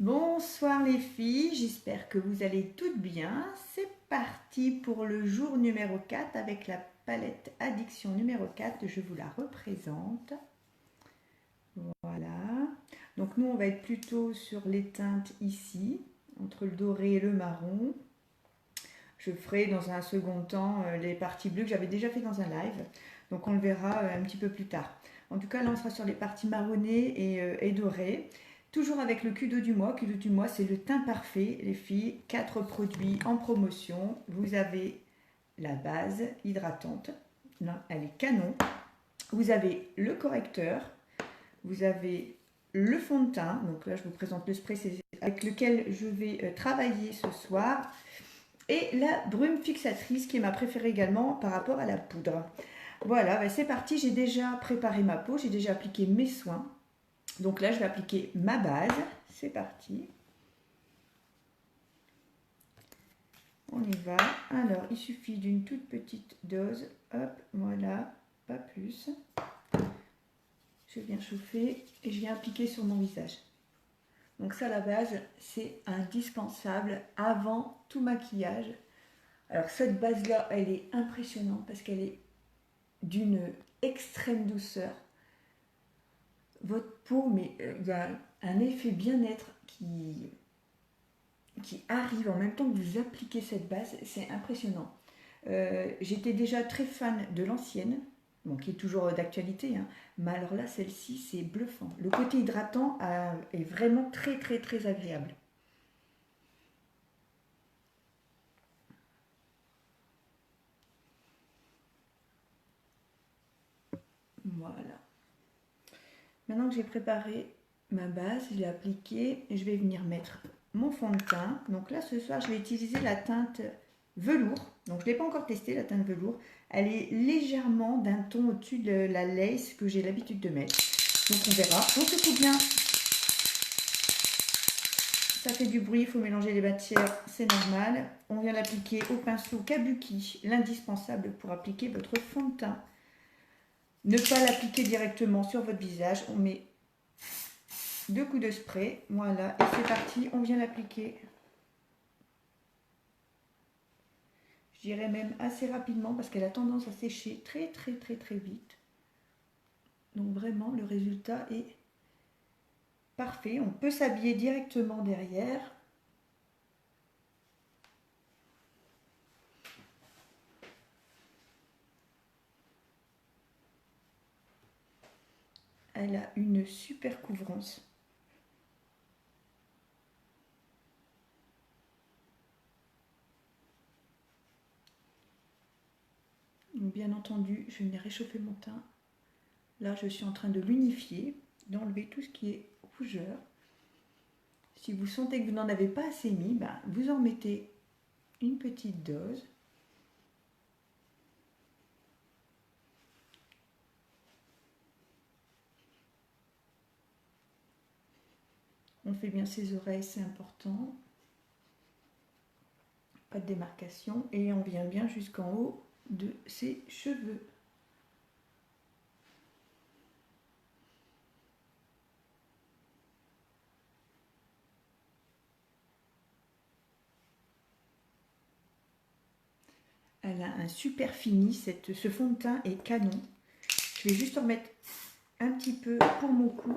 Bonsoir les filles, j'espère que vous allez toutes bien. C'est parti pour le jour numéro 4 avec la palette Addiction numéro 4. Je vous la représente. Voilà. Donc nous, on va être plutôt sur les teintes ici, entre le doré et le marron. Je ferai dans un second temps les parties bleues que j'avais déjà fait dans un live. Donc on le verra un petit peu plus tard. En tout cas, là, on sera sur les parties marronnées et dorées. Toujours avec le Kudo du mois. Kudo du mois, c'est le teint parfait, les filles. 4 produits en promotion. Vous avez la base hydratante. Là, elle est canon. Vous avez le correcteur. Vous avez le fond de teint. Donc là, je vous présente le spray avec lequel je vais travailler ce soir. Et la brume fixatrice qui est ma préférée également par rapport à la poudre. Voilà, ben c'est parti. J'ai déjà préparé ma peau. J'ai déjà appliqué mes soins. Donc là, je vais appliquer ma base. C'est parti. On y va. Alors, il suffit d'une toute petite dose. Hop, voilà, pas plus. Je viens chauffer et je viens appliquer sur mon visage. Donc ça, la base, c'est indispensable avant tout maquillage. Alors cette base-là, elle est impressionnante parce qu'elle est d'une extrême douceur. Votre peau, mais il y a un effet bien-être qui arrive en même temps que vous appliquez cette base, c'est impressionnant. J'étais déjà très fan de l'ancienne, bon, qui est toujours d'actualité, hein, mais alors là, celle-ci, c'est bluffant. Le côté hydratant est vraiment très très très agréable. Voilà. Maintenant que j'ai préparé ma base, je l'ai appliquée et je vais venir mettre mon fond de teint. Donc là, ce soir, je vais utiliser la teinte velours. Donc je ne l'ai pas encore testée, la teinte velours. Elle est légèrement d'un ton au-dessus de la lace que j'ai l'habitude de mettre. Donc on verra. On secoue bien. Ça fait du bruit, il faut mélanger les matières, c'est normal. On vient l'appliquer au pinceau Kabuki, l'indispensable pour appliquer votre fond de teint. Ne pas l'appliquer directement sur votre visage. On met 2 coups de spray, voilà, et c'est parti, on vient l'appliquer. Je dirais même assez rapidement parce qu'elle a tendance à sécher très très très très vite. Donc vraiment, le résultat est parfait. On peut s'habiller directement derrière. Elle a une super couvrance. Bien entendu, je venais réchauffer mon teint. Là, je suis en train de l'unifier, d'enlever tout ce qui est rougeur. Si vous sentez que vous n'en avez pas assez mis, vous en mettez une petite dose. On fait bien ses oreilles, c'est important. Pas de démarcation. Et on vient bien jusqu'en haut de ses cheveux. Elle a un super fini, ce fond de teint est canon. Je vais juste en mettre un petit peu pour mon cou.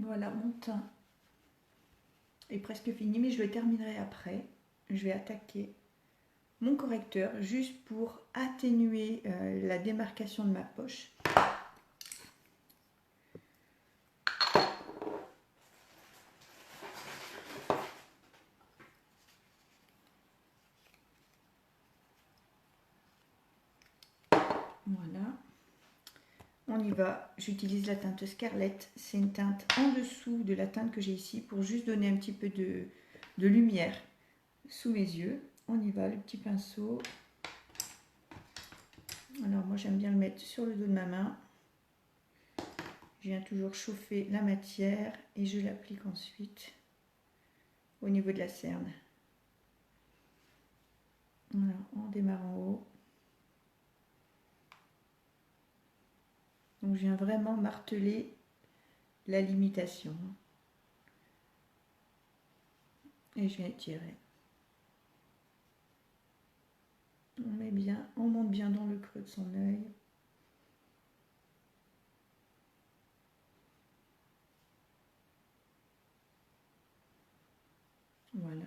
Voilà, mon teint est presque fini, mais je le terminerai après. Je vais attaquer mon correcteur juste pour atténuer la démarcation de ma poche. Voilà. On y va, j'utilise la teinte Scarlett, c'est une teinte en dessous de la teinte que j'ai ici pour juste donner un petit peu de lumière sous mes yeux. On y va, le petit pinceau. Alors moi j'aime bien le mettre sur le dos de ma main. Je viens toujours chauffer la matière et je l'applique ensuite au niveau de la cerne. Voilà, on démarre en haut. Donc je viens vraiment marteler la limitation. Et je viens étirer. On monte bien dans le creux de son œil. Voilà.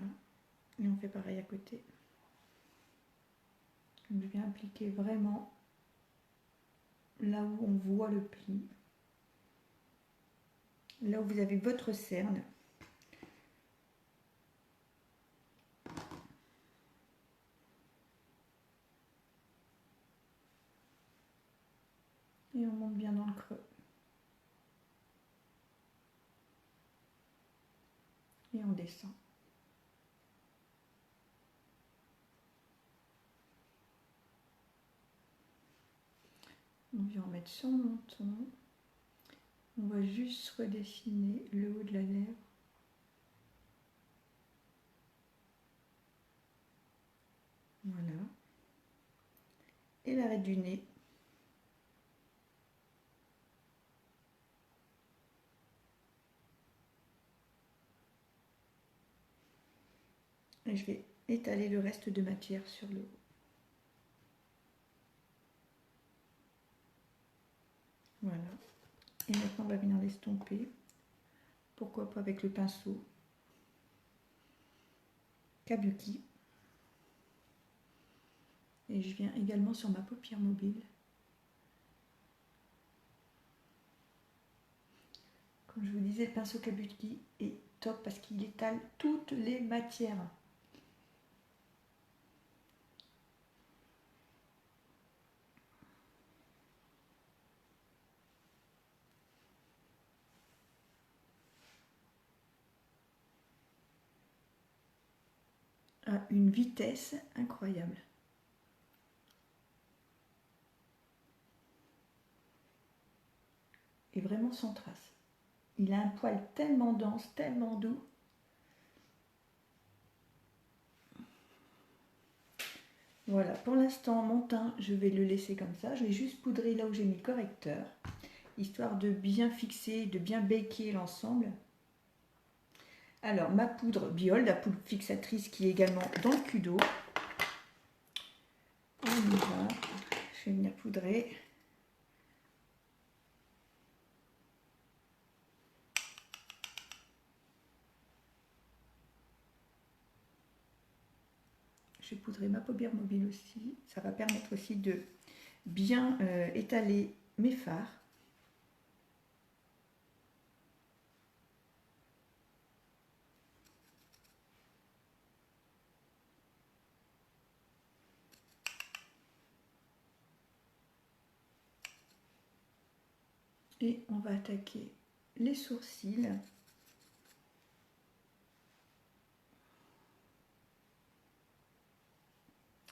Et on fait pareil à côté. Donc je viens appliquer vraiment là où on voit le pli. Là où vous avez votre cerne. Et on monte bien dans le creux. Et on descend. On vient en mettre sur le menton. On va juste redessiner le haut de la lèvre. Voilà. Et l'arrêt du nez. Et je vais étaler le reste de matière sur le haut. Voilà. Et maintenant, on va venir l'estomper. Pourquoi pas avec le pinceau Kabuki. Et je viens également sur ma paupière mobile. Comme je vous disais, le pinceau Kabuki est top parce qu'il étale toutes les matières. À une vitesse incroyable. Et vraiment sans trace. Il a un poil tellement dense, tellement doux. Voilà, pour l'instant, mon teint, je vais le laisser comme ça. Je vais juste poudrer là où j'ai mis le correcteur, histoire de bien fixer, de bien baker l'ensemble. Alors, ma poudre Biol, la poudre fixatrice qui est également dans le cul d'eau. On y va. Je vais venir poudrer. Je vais poudrer ma paupière mobile aussi. Ça va permettre aussi de bien étaler mes fards. Et on va attaquer les sourcils.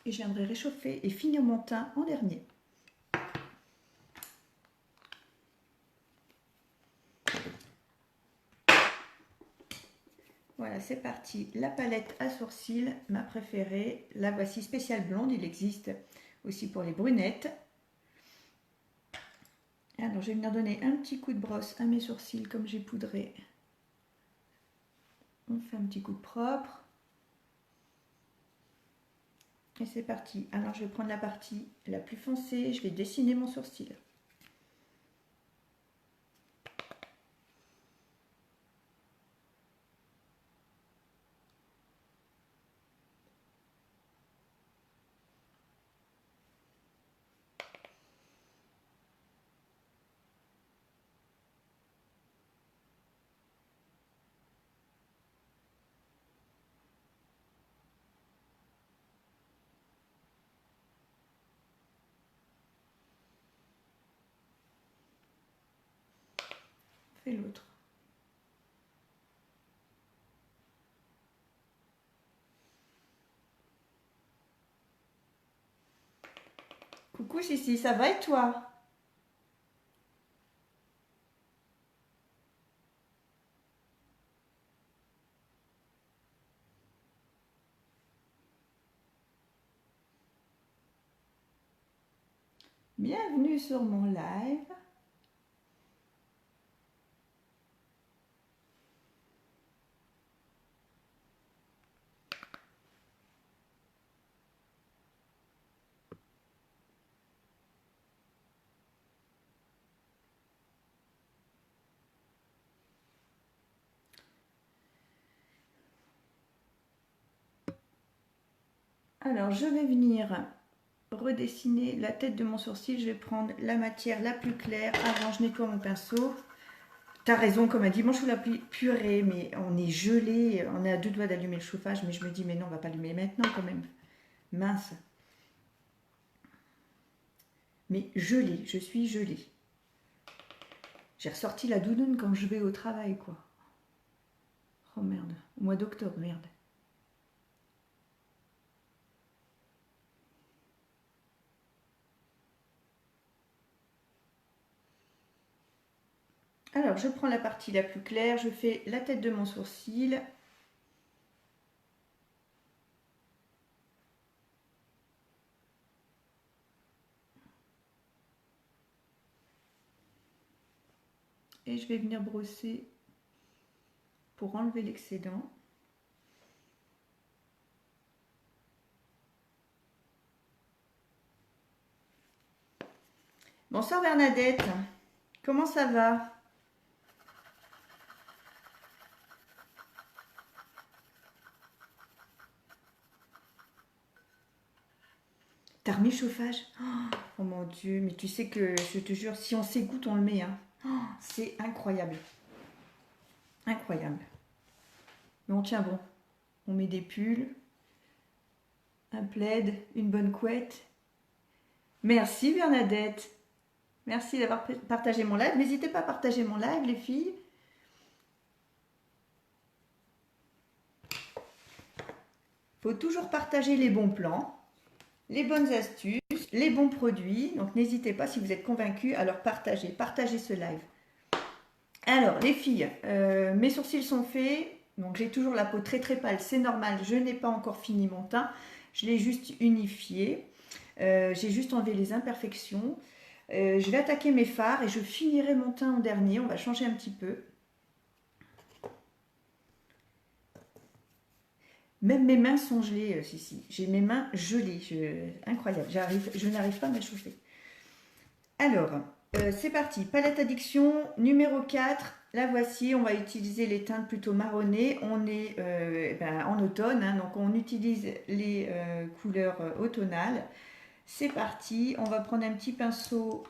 Et je viendrai réchauffer et finir mon teint en dernier. Voilà, c'est parti. La palette à sourcils, ma préférée. La voici spéciale blonde. Il existe aussi pour les brunettes. Alors, je vais venir donner un petit coup de brosse à mes sourcils comme j'ai poudré. On fait un petit coup de propre. Et c'est parti. Alors, je vais prendre la partie la plus foncée. Je vais dessiner mon sourcil. On fait l'autre. Coucou Sissi, ça va et toi? Bienvenue sur mon live. Alors, je vais venir redessiner la tête de mon sourcil. Je vais prendre la matière la plus claire. Avant, je nettoie mon pinceau. T'as raison, comme un dimanche sous la pluie, purée, mais on est gelé. On est à 2 doigts d'allumer le chauffage, mais je me dis, mais non, on va pas allumer maintenant quand même. Mince. Mais gelé, je suis gelée. J'ai ressorti la doudoune quand je vais au travail, quoi. Oh merde, au mois d'octobre, merde. Alors, je prends la partie la plus claire, je fais la tête de mon sourcil. Et je vais venir brosser pour enlever l'excédent. Bonsoir Bernadette, comment ça va? T'as remis le chauffage? Oh mon Dieu, mais tu sais que je te jure, si on s'égoutte, on le met. Hein. Oh, c'est incroyable. Incroyable. Mais on tient bon. On met des pulls, un plaid, une bonne couette. Merci Bernadette. Merci d'avoir partagé mon live. N'hésitez pas à partager mon live, les filles. Il faut toujours partager les bons plans, les bonnes astuces, les bons produits. Donc n'hésitez pas, si vous êtes convaincus, à leur partager. Partagez ce live. Alors, les filles, mes sourcils sont faits. Donc j'ai toujours la peau très très pâle, c'est normal. Je n'ai pas encore fini mon teint. Je l'ai juste unifié. J'ai juste enlevé les imperfections. Je vais attaquer mes fards et je finirai mon teint en dernier. On va changer un petit peu. Même mes mains sont gelées, Sissi. J'ai mes mains gelées. Incroyable. Je n'arrive pas à m'échauffer. Alors, c'est parti. Palette Addiction numéro 4. La voici. On va utiliser les teintes plutôt marronnées. On est en automne, hein, donc on utilise les couleurs automnales. C'est parti. On va prendre un petit pinceau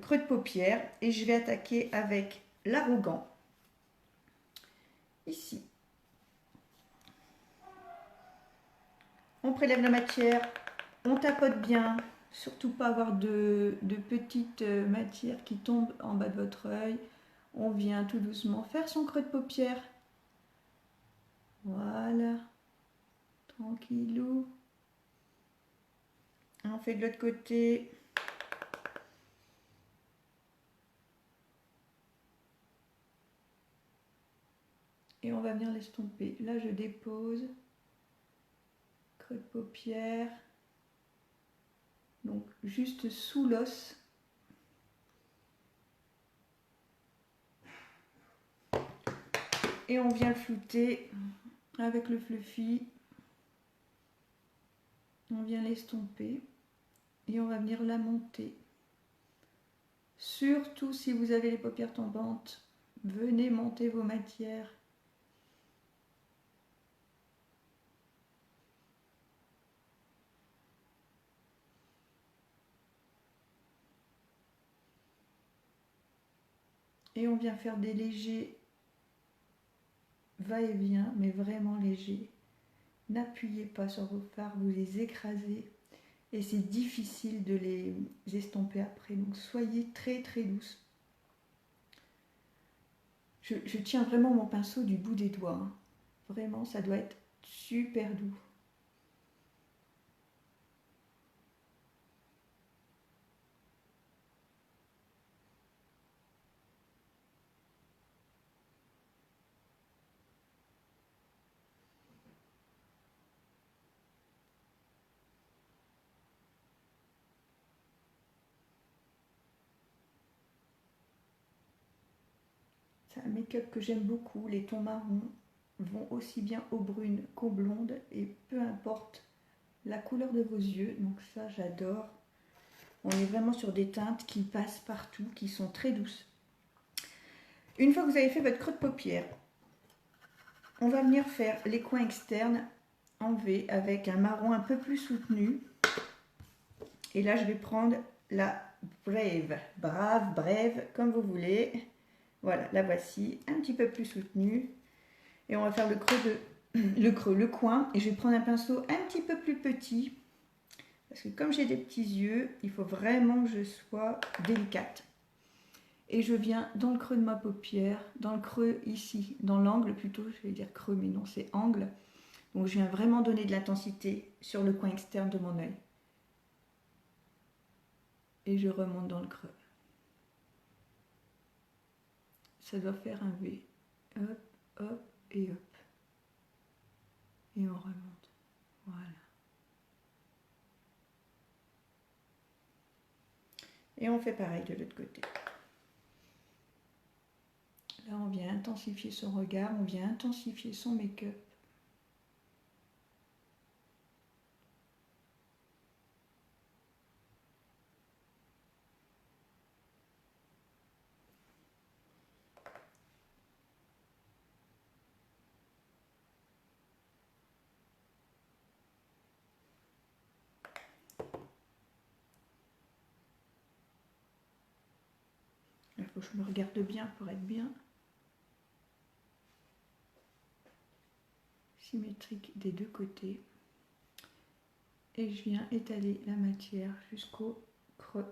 creux de paupière et je vais attaquer avec l'arrogant. Ici. On prélève la matière. On tapote bien. Surtout pas avoir de petites matières qui tombent en bas de votre œil. On vient tout doucement faire son creux de paupière. Voilà. Tranquillou. On fait de l'autre côté. Et on va venir l'estomper. Là, je dépose. Creux de paupière. Donc, juste sous l'os. Et on vient le flouter avec le fluffy. On vient l'estomper. Et on va venir la monter. Surtout si vous avez les paupières tombantes, venez monter vos matières. Et on vient faire des légers va-et-vient, mais vraiment légers. N'appuyez pas sur vos fards, vous les écrasez. Et c'est difficile de les estomper après. Donc soyez très très douce. Je tiens vraiment mon pinceau du bout des doigts. Hein. Vraiment, ça doit être super doux. C'est un make-up que j'aime beaucoup. Les tons marrons vont aussi bien aux brunes qu'aux blondes et peu importe la couleur de vos yeux. Donc ça, j'adore. On est vraiment sur des teintes qui passent partout, qui sont très douces. Une fois que vous avez fait votre creux de paupière, on va venir faire les coins externes en V avec un marron un peu plus soutenu. Et là, je vais prendre la Brave, comme vous voulez. Voilà, la voici, un petit peu plus soutenue. Et on va faire le coin. Et je vais prendre un pinceau un petit peu plus petit. Parce que comme j'ai des petits yeux, il faut vraiment que je sois délicate. Et je viens dans le creux de ma paupière, dans le creux ici, dans l'angle plutôt, je vais dire creux, mais non, c'est angle. Donc je viens vraiment donner de l'intensité sur le coin externe de mon œil. Et je remonte dans le creux. Ça doit faire un V. Hop, hop et hop. Et on remonte. Voilà. Et on fait pareil de l'autre côté. Là, on vient intensifier son regard, on vient intensifier son make-up. Il faut que je me regarde bien pour être bien symétrique des deux côtés. Et je viens étaler la matière jusqu'au creux.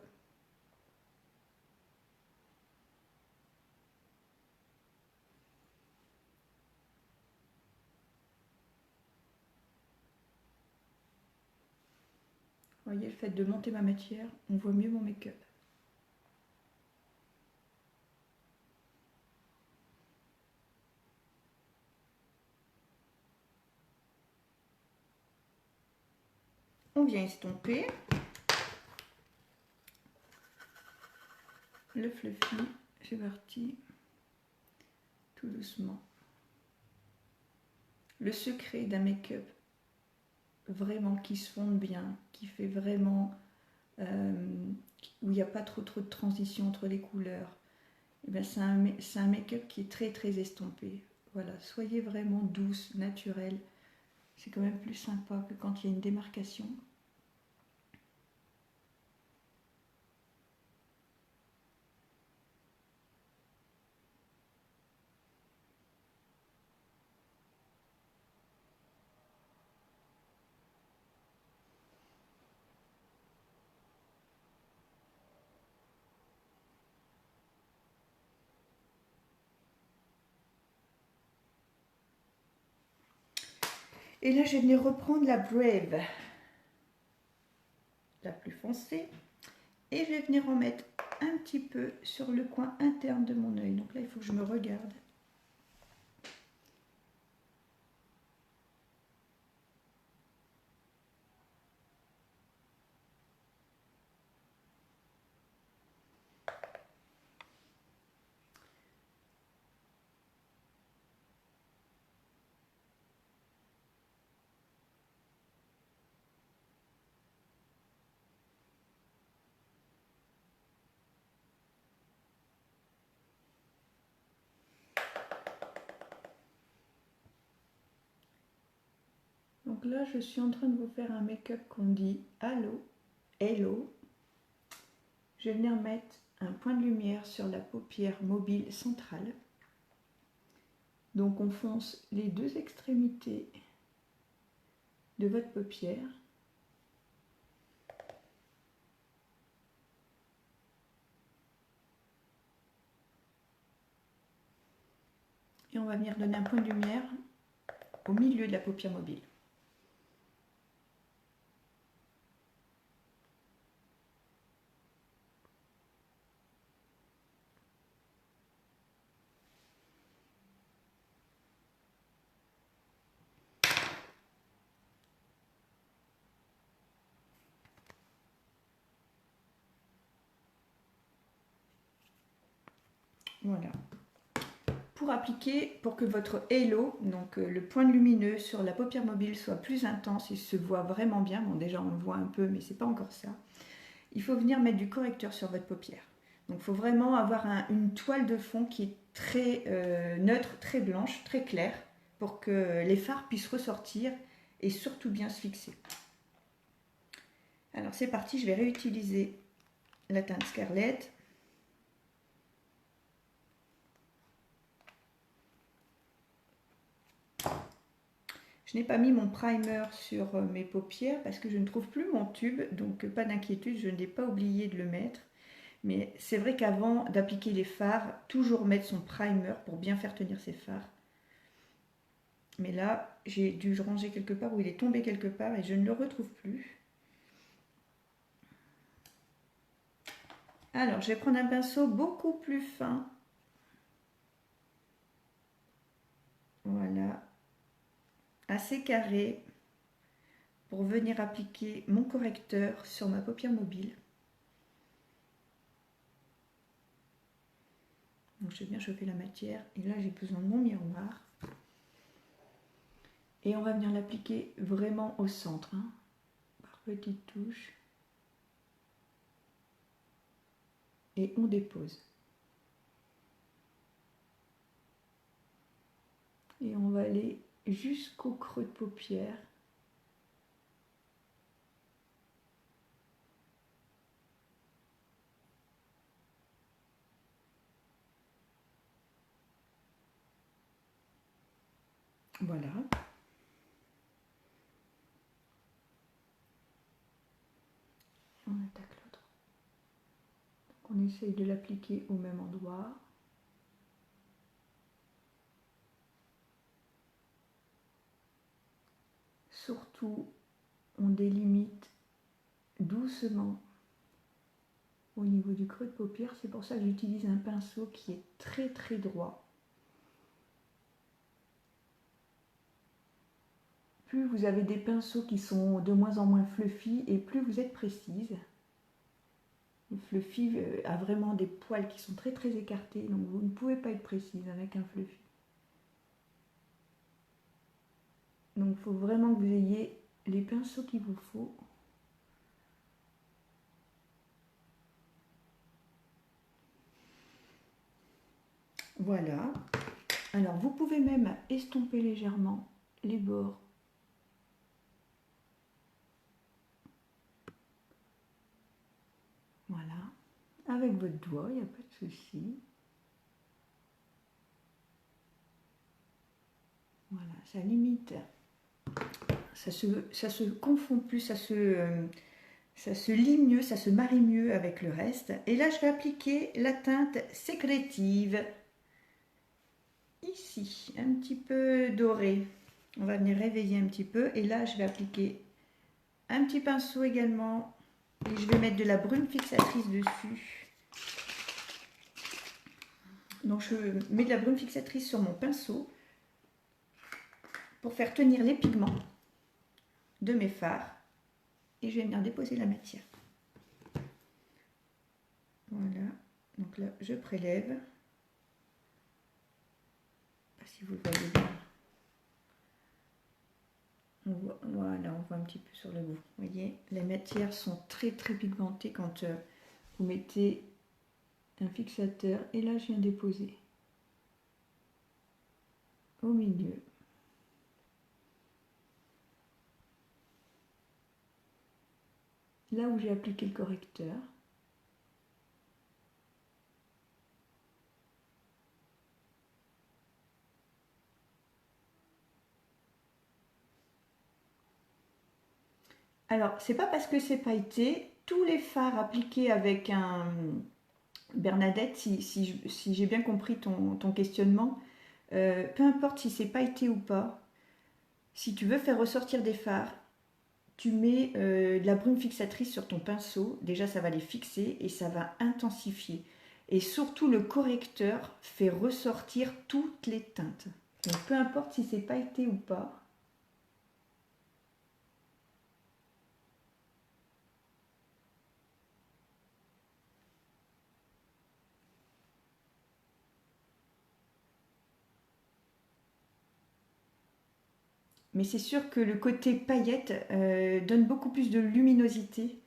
Vous voyez, le fait de monter ma matière, on voit mieux mon make-up. On vient estomper le fluffy, c'est parti, tout doucement. Le secret d'un make-up vraiment qui se fonde bien, qui fait vraiment, où il n'y a pas trop de transition entre les couleurs, et bien c'est un make-up qui est très très estompé. Voilà, soyez vraiment douce, naturelle, c'est quand même plus sympa que quand il y a une démarcation. Et là, je vais venir reprendre la Brave, la plus foncée, et je vais venir en mettre un petit peu sur le coin interne de mon œil. Donc là, il faut que je me regarde. Donc là, je suis en train de vous faire un make-up qu'on dit Halo, Hello. Je vais venir mettre un point de lumière sur la paupière mobile centrale. Donc on fonce les deux extrémités de votre paupière. Et on va venir donner un point de lumière au milieu de la paupière mobile. Voilà. pour appliquer, pour que votre halo, donc le point de lumineux sur la paupière mobile soit plus intense et se voit vraiment bien, bon déjà on le voit un peu mais c'est pas encore ça, il faut venir mettre du correcteur sur votre paupière. Donc il faut vraiment avoir une toile de fond qui est très neutre, très blanche, très claire, pour que les fards puissent ressortir et surtout bien se fixer. Alors c'est parti, je vais réutiliser la teinte Scarlett. Je n'ai pas mis mon primer sur mes paupières parce que je ne trouve plus mon tube, donc pas d'inquiétude, je n'ai pas oublié de le mettre. Mais c'est vrai qu'avant d'appliquer les fards, toujours mettre son primer pour bien faire tenir ses fards. Mais là, j'ai dû le ranger quelque part ou il est tombé quelque part et je ne le retrouve plus. Alors, je vais prendre un pinceau beaucoup plus fin. Voilà. Assez carré pour venir appliquer mon correcteur sur ma paupière mobile. Donc, je vais bien chauffer la matière et là, j'ai besoin de mon miroir. Et on va venir l'appliquer vraiment au centre, hein, par petites touches. Et on dépose. Et on va aller jusqu'au creux de paupière. Voilà. On attaque l'autre. On essaye de l'appliquer au même endroit. Surtout, on délimite doucement au niveau du creux de paupière. C'est pour ça que j'utilise un pinceau qui est très très droit. Plus vous avez des pinceaux qui sont de moins en moins fluffy et plus vous êtes précise. Le fluffy a vraiment des poils qui sont très très écartés, donc vous ne pouvez pas être précise avec un fluffy. Donc il faut vraiment que vous ayez les pinceaux qu'il vous faut. Voilà. Alors vous pouvez même estomper légèrement les bords. Voilà. Avec votre doigt, il n'y a pas de souci. Voilà, ça limite. Ça se confond plus, ça se lie mieux, ça se marie mieux avec le reste. Et là, je vais appliquer la teinte sécrétive. Ici, un petit peu doré. On va venir réveiller un petit peu. Et là, je vais appliquer un petit pinceau également. Et je vais mettre de la brume fixatrice dessus. Donc, je mets de la brume fixatrice sur mon pinceau pour faire tenir les pigments de mes fards. Et je vais venir déposer la matière. Voilà. Donc là, je prélève. Si vous le voyez bien. Voilà, on voit un petit peu sur le bout. Vous voyez, les matières sont très très pigmentées quand vous mettez un fixateur. Et là, je viens déposer au milieu. Là où j'ai appliqué le correcteur. Alors, c'est pas parce que c'est pailleté, tous les fards appliqués avec un Bernadette, si j'ai bien compris ton questionnement, peu importe si c'est pailleté ou pas, si tu veux faire ressortir des fards, tu mets de la brume fixatrice sur ton pinceau, déjà ça va les fixer et ça va intensifier. Et surtout le correcteur fait ressortir toutes les teintes. Donc peu importe si c'est pailleté ou pas. Mais c'est sûr que le côté paillette donne beaucoup plus de luminosité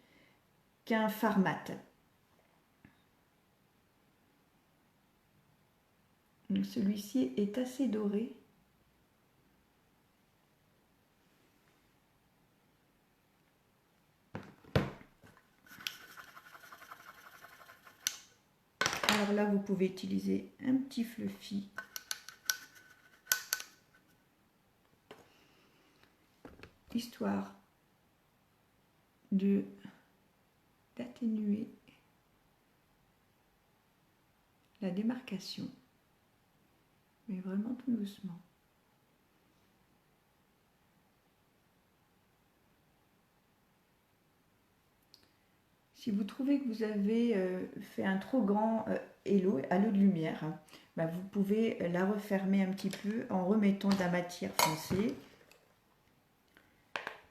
qu'un fard mat. Celui-ci est assez doré. Alors là, vous pouvez utiliser un petit fluffy. Histoire d'atténuer la démarcation. Mais vraiment tout doucement. Si vous trouvez que vous avez fait un trop grand halo de lumière, bah vous pouvez la refermer un petit peu en remettant de la matière foncée,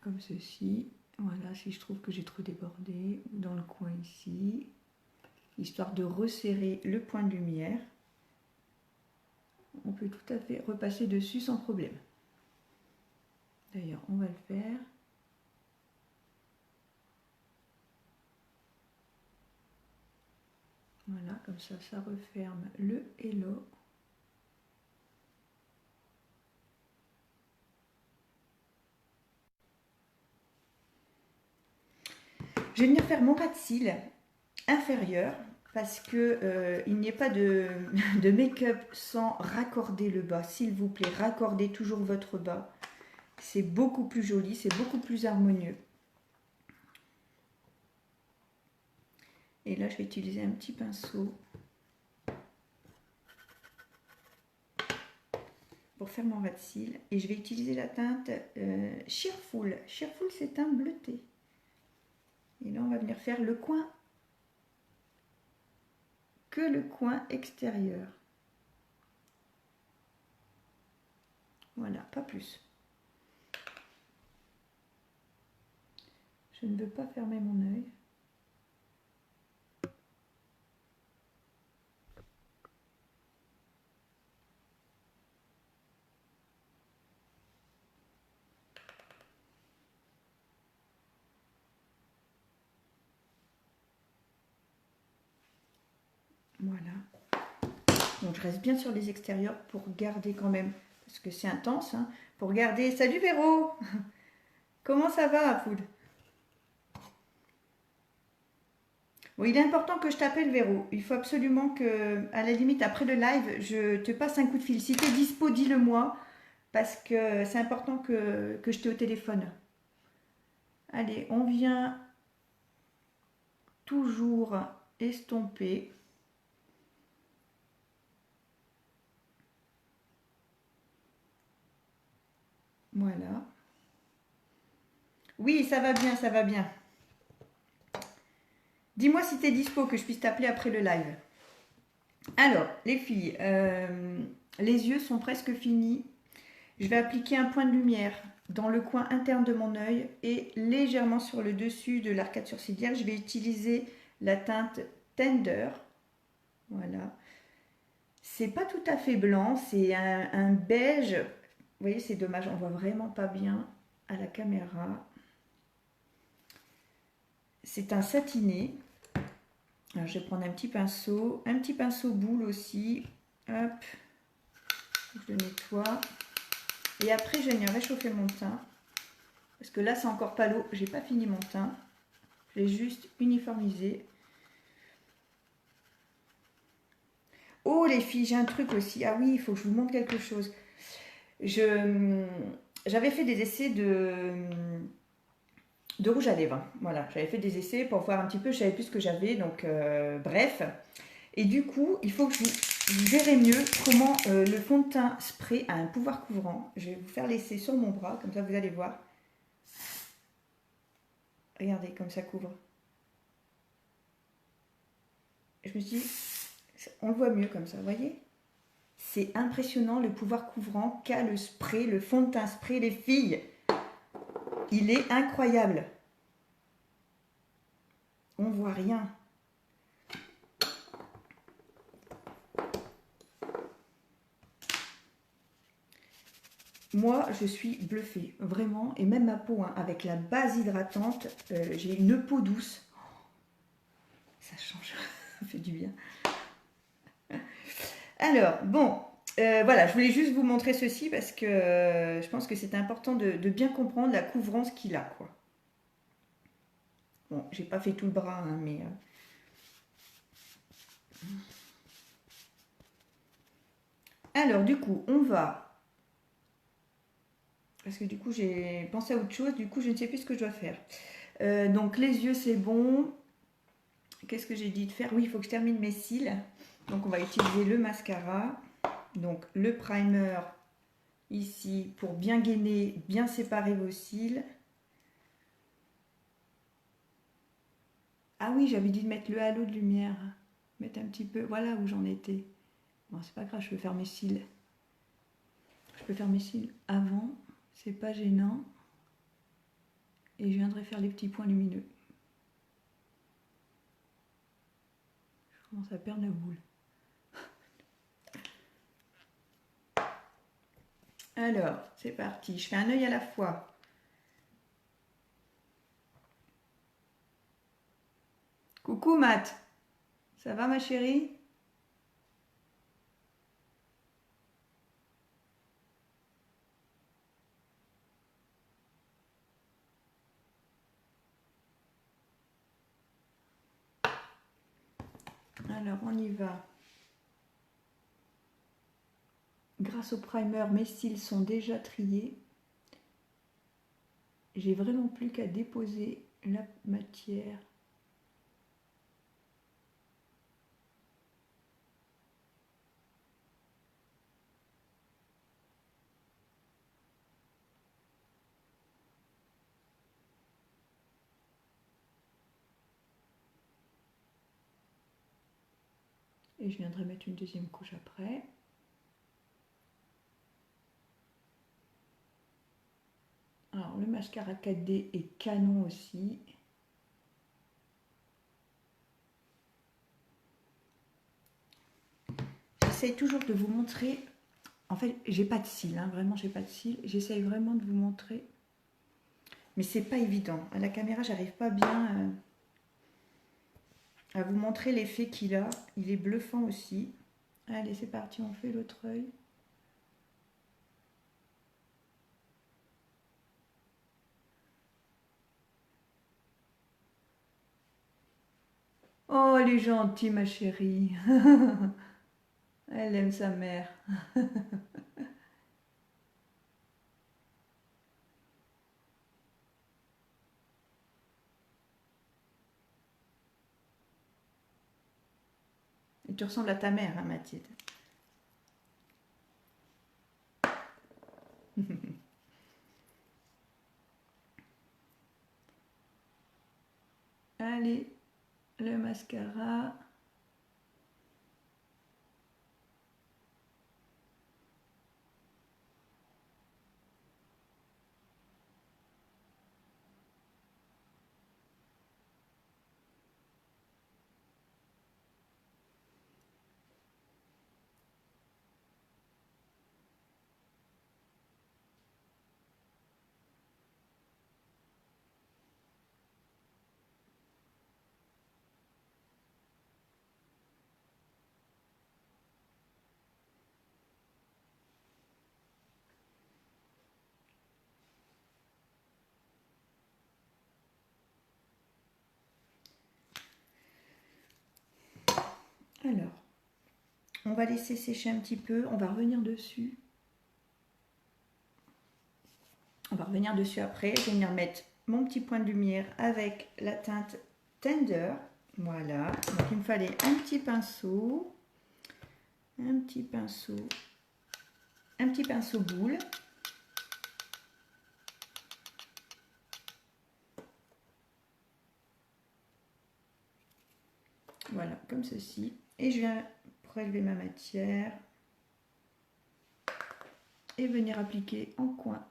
comme ceci. Voilà, si je trouve que j'ai trop débordé, ou dans le coin ici, histoire de resserrer le point de lumière. On peut tout à fait repasser dessus sans problème. D'ailleurs, on va le faire. Voilà, comme ça, ça referme le hello. Je vais venir faire mon ras de cils inférieur parce que il n'y a pas de make-up sans raccorder le bas. S'il vous plaît, raccordez toujours votre bas. C'est beaucoup plus joli, c'est beaucoup plus harmonieux. Et là, je vais utiliser un petit pinceau pour faire mon ras de cils. Et je vais utiliser la teinte Cheerful. Cheerful, c'est un bleuté. Et là, on va venir faire le coin, que le coin extérieur. Voilà, pas plus. Je ne veux pas fermer mon œil. Voilà. Donc je reste bien sur les extérieurs pour garder quand même, parce que c'est intense, hein, pour garder... Salut Véro. Comment ça va, Food? Bon, il est important que je t'appelle Véro. Il faut absolument que, à la limite, après le live, je te passe un coup de fil. Si tu es dispo, dis-le moi, parce que c'est important que je t'ai au téléphone. Allez, on vient toujours estomper. Voilà. Oui, ça va bien, ça va bien. Dis-moi si tu es dispo, que je puisse t'appeler après le live. Alors, les filles, les yeux sont presque finis. Je vais appliquer un point de lumière dans le coin interne de mon œil et légèrement sur le dessus de l'arcade sourcilière. Je vais utiliser la teinte Tender. Voilà. C'est pas tout à fait blanc, c'est un beige. Vous voyez, c'est dommage, on voit vraiment pas bien à la caméra. C'est un satiné. Alors, je vais prendre un petit pinceau boule aussi. Hop, je le nettoie. Et après, je vais venir réchauffer mon teint. Parce que là, c'est encore pas l'eau. J'ai pas fini mon teint. Je vais juste uniformiser. Oh, les filles, j'ai un truc aussi. Ah oui, il faut que je vous montre quelque chose. J'avais fait des essais de rouge à lèvres. Voilà, j'avais fait des essais pour voir un petit peu. Je savais plus ce que j'avais. Donc, bref. Et du coup, il faut que vous verrez mieux comment le fond de teint spray a un pouvoir couvrant. Je vais vous faire l'essai sur mon bras, comme ça vous allez voir. Regardez comme ça couvre. Je me suis dit, on le voit mieux comme ça, vous voyez? C'est impressionnant le pouvoir couvrant qu'a le spray, le fond de teint spray, les filles. Il est incroyable. On voit rien. moi, je suis bluffée, vraiment. Et même ma peau, hein, avec la base hydratante, j'ai une peau douce. Ça change, ça fait du bien. Alors, bon, voilà, je voulais juste vous montrer ceci parce que je pense que c'est important de bien comprendre la couvrance qu'il a, quoi. Bon, j'ai pas fait tout le bras, hein, mais... Alors, du coup, on va... Parce que du coup, j'ai pensé à autre chose, du coup, je ne sais plus ce que je dois faire. Donc, les yeux, c'est bon. Qu'est-ce que j'ai dit de faire? Oui, il faut que je termine mes cils. Donc, on va utiliser le mascara. Donc, le primer ici pour bien gainer, bien séparer vos cils. Ah oui, j'avais dit de mettre le halo de lumière. Mettre un petit peu, voilà où j'en étais. Bon, c'est pas grave, je peux faire mes cils. Je peux faire mes cils avant, c'est pas gênant. Et je viendrai faire les petits points lumineux. Je commence à perdre la boule. Alors, c'est parti. Je fais un œil à la fois. Coucou Matt. Ça va ma chérie? Alors, on y va. Grâce au primer, mes cils sont déjà triés. J'ai vraiment plus qu'à déposer la matière. Et je viendrai mettre une deuxième couche après. Alors, le mascara 4D est canon aussi. J'essaye toujours de vous montrer. En fait, j'ai pas de cils, hein, vraiment, j'ai pas de cils. J'essaye vraiment de vous montrer. Mais c'est pas évident. À la caméra, j'arrive pas bien à vous montrer l'effet qu'il a. Il est bluffant aussi. Allez, c'est parti, on fait l'autre œil. Oh, elle est gentille, ma chérie. Elle aime sa mère. Et tu ressembles à ta mère, hein, Mathilde. Allez, le mascara. Alors, on va laisser sécher un petit peu. On va revenir dessus. On va revenir dessus après. Je vais venir mettre mon petit point de lumière avec la teinte Tender. Voilà. Donc, il me fallait un petit pinceau. Un petit pinceau boule. Voilà, comme ceci. Et je viens prélever ma matière et venir appliquer en coin.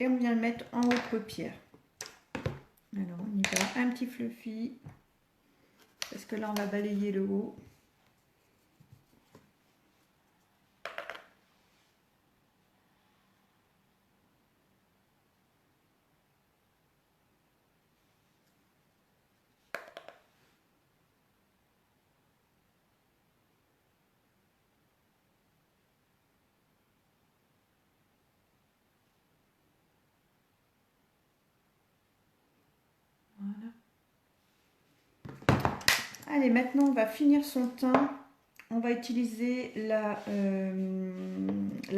Et on vient le mettre en haut de paupière. Alors on y va, un petit fluffy, parce que là on va balayer le haut. Voilà. Allez, maintenant on va finir son teint. On va utiliser la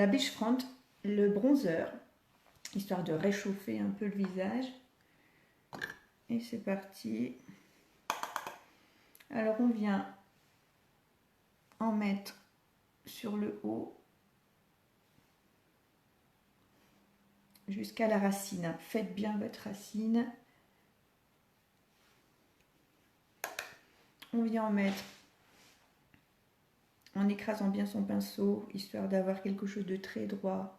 Beachfront, le bronzer, histoire de réchauffer un peu le visage. Et c'est parti. Alors on vient en mettre sur le haut jusqu'à la racine. Faites bien votre racine. On vient en mettre en écrasant bien son pinceau, histoire d'avoir quelque chose de très droit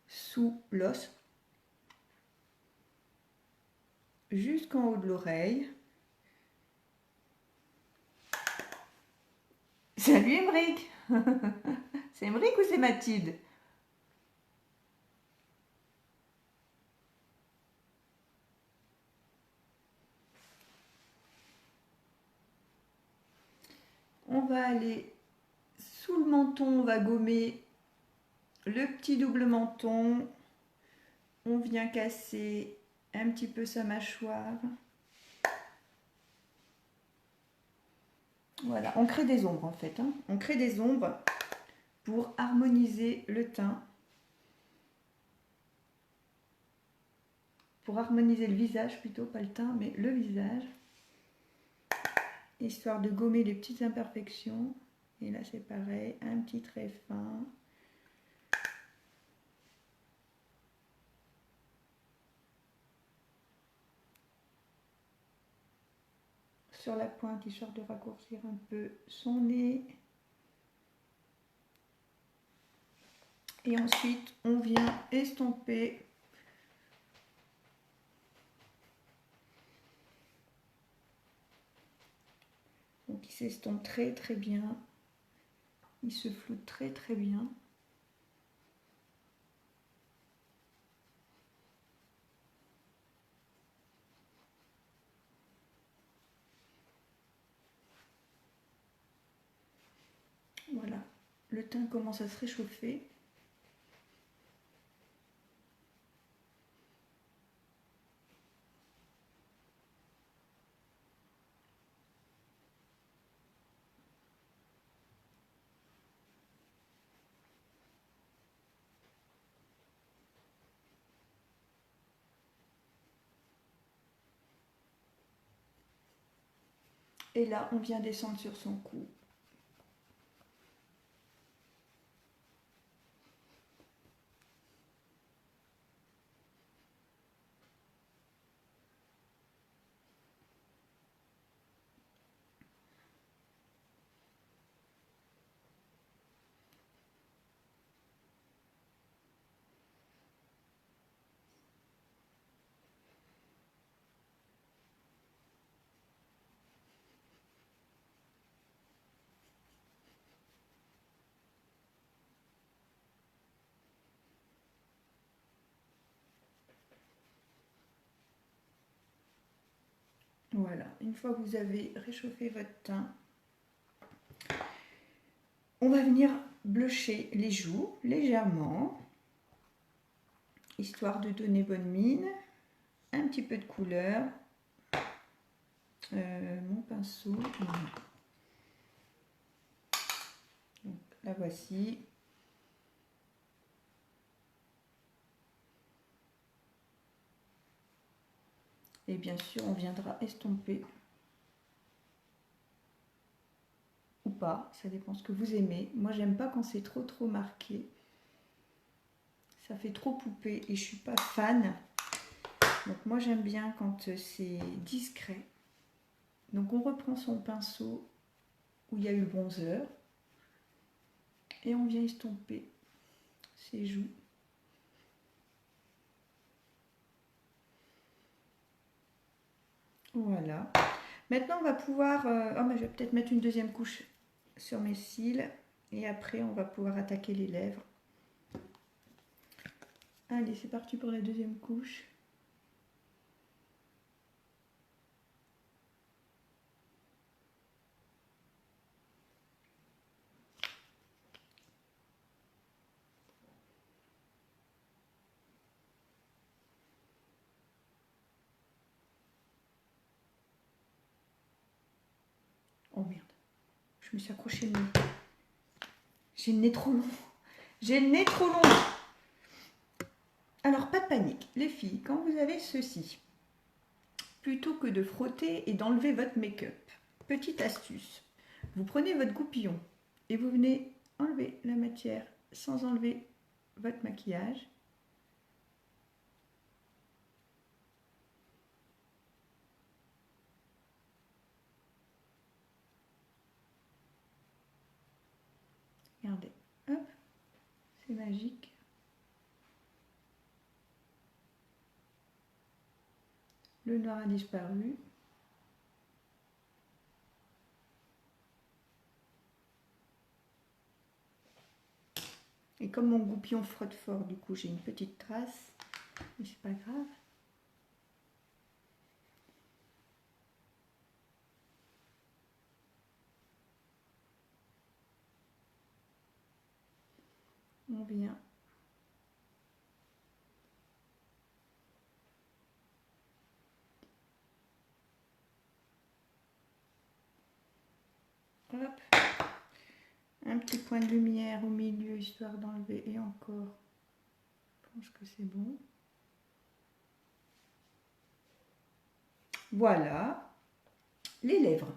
sous l'os, jusqu'en haut de l'oreille. Salut Émeric. C'est Émeric ou c'est Mathilde? On va aller sous le menton, on va gommer le petit double menton. On vient casser un petit peu sa mâchoire. Voilà, on crée des ombres en fait. Hein. On crée des ombres pour harmoniser le teint. Pour harmoniser le visage plutôt, pas le teint, mais le visage. Histoire de gommer les petites imperfections. Et là c'est pareil, un petit trait fin. Sur la pointe, histoire de raccourcir un peu son nez. Et ensuite, on vient estomper donc il s'estompe très très bien. Il se floute très très bien. Voilà, le teint commence à se réchauffer. Et là, on vient descendre sur son cou. Voilà, une fois que vous avez réchauffé votre teint, on va venir blucher les joues légèrement, histoire de donner bonne mine, un petit peu de couleur. Mon pinceau, voilà. Donc, la voici. Et bien sûr, on viendra estomper ou pas, ça dépend ce que vous aimez. Moi, j'aime pas quand c'est trop marqué. Ça fait trop poupée et je suis pas fan. Donc moi, j'aime bien quand c'est discret. Donc on reprend son pinceau où il y a eu le bronzer et on vient estomper ses joues. Voilà. Maintenant, on va pouvoir... je vais peut-être mettre une deuxième couche sur mes cils. Et après, on va pouvoir attaquer les lèvres. Allez, c'est parti pour la deuxième couche. Oh merde, je me suis accroché le nez. J'ai le nez trop long. J'ai le nez trop long. Alors, pas de panique. Les filles, quand vous avez ceci, plutôt que de frotter et d'enlever votre make-up, petite astuce, vous prenez votre goupillon et vous venez enlever la matière sans enlever votre maquillage. Regardez, hop, c'est magique. Le noir a disparu. Et comme mon goupillon frotte fort, du coup j'ai une petite trace, mais c'est pas grave. On vient. Hop. Un petit point de lumière au milieu, histoire d'enlever, et encore, je pense que c'est bon. Voilà, les lèvres.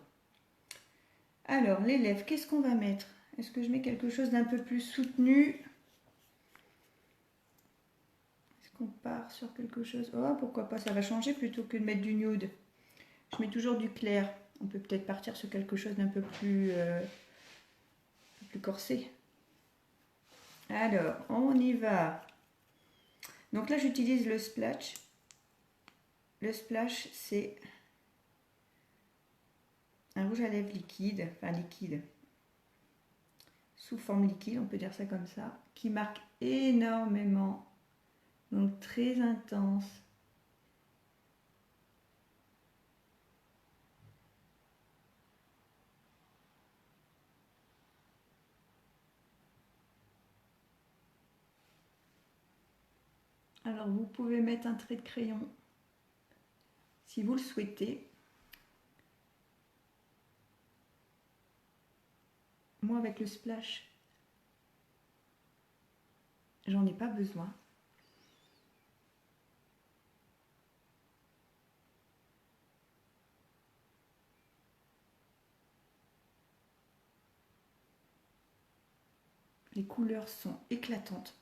Alors, les lèvres, qu'est-ce qu'on va mettre? Est-ce que je mets quelque chose d'un peu plus soutenu? Est-ce qu'on part sur quelque chose? Oh, pourquoi pas, ça va changer plutôt que de mettre du nude. Je mets toujours du clair. On peut peut-être partir sur quelque chose d'un peu plus corsé. Alors, on y va. Donc là, j'utilise le splash. Le splash, c'est un rouge à lèvres liquide, enfin liquide, sous forme liquide, on peut dire ça comme ça, qui marque énormément, donc très intense. Alors vous pouvez mettre un trait de crayon si vous le souhaitez. Moi avec le splash, j'en ai pas besoin. Les couleurs sont éclatantes.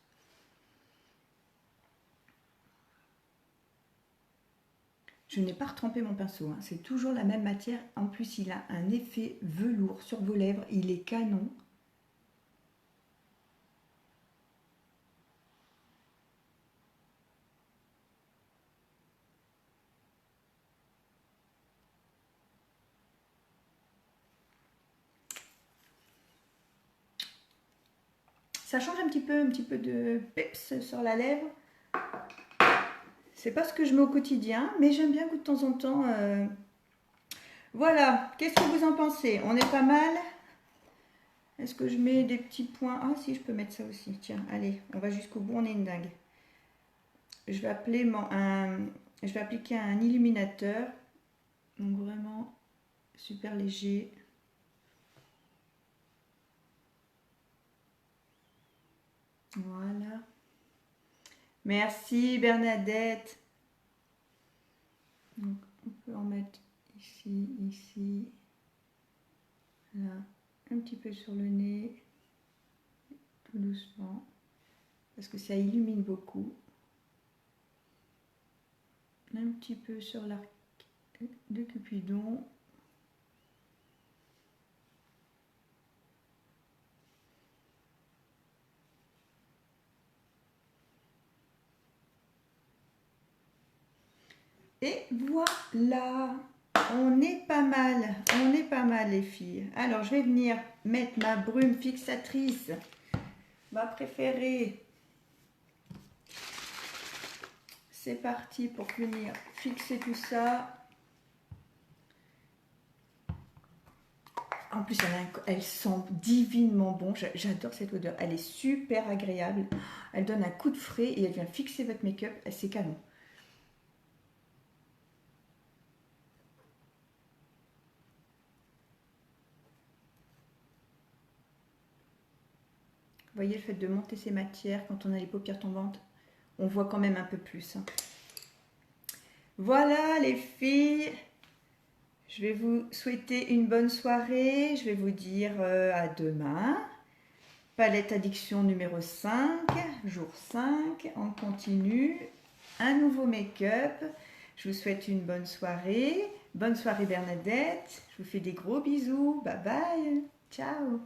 Je n'ai pas retrempé mon pinceau, hein. C'est toujours la même matière. En plus, il a un effet velours sur vos lèvres. Il est canon. Ça change un petit peu de peps sur la lèvre. C'est pas ce que je mets au quotidien, mais j'aime bien de temps en temps. Voilà, qu'est-ce que vous en pensez? On est pas mal? Est-ce que je mets des petits points? Ah si, je peux mettre ça aussi. Tiens, allez, on va jusqu'au bout, on est une dingue. Je vais appliquer un illuminateur. Donc vraiment super léger. Voilà. Merci Bernadette. Donc on peut en mettre ici, ici, là, un petit peu sur le nez, tout doucement, parce que ça illumine beaucoup. Un petit peu sur l'arc de Cupidon. Et voilà. On est pas mal les filles. Alors je vais venir mettre ma brume fixatrice, ma préférée. C'est parti pour venir fixer tout ça. En plus, elle sent divinement bon. J'adore cette odeur. Elle est super agréable. Elle donne un coup de frais et elle vient fixer votre make-up. C'est canon. Vous voyez, le fait de monter ses matières quand on a les paupières tombantes, on voit quand même un peu plus. Voilà les filles. Je vais vous souhaiter une bonne soirée. Je vais vous dire à demain. Palette Addiction numéro 5, jour 5. On continue. Un nouveau make-up. Je vous souhaite une bonne soirée. Bonne soirée Bernadette. Je vous fais des gros bisous. Bye bye. Ciao.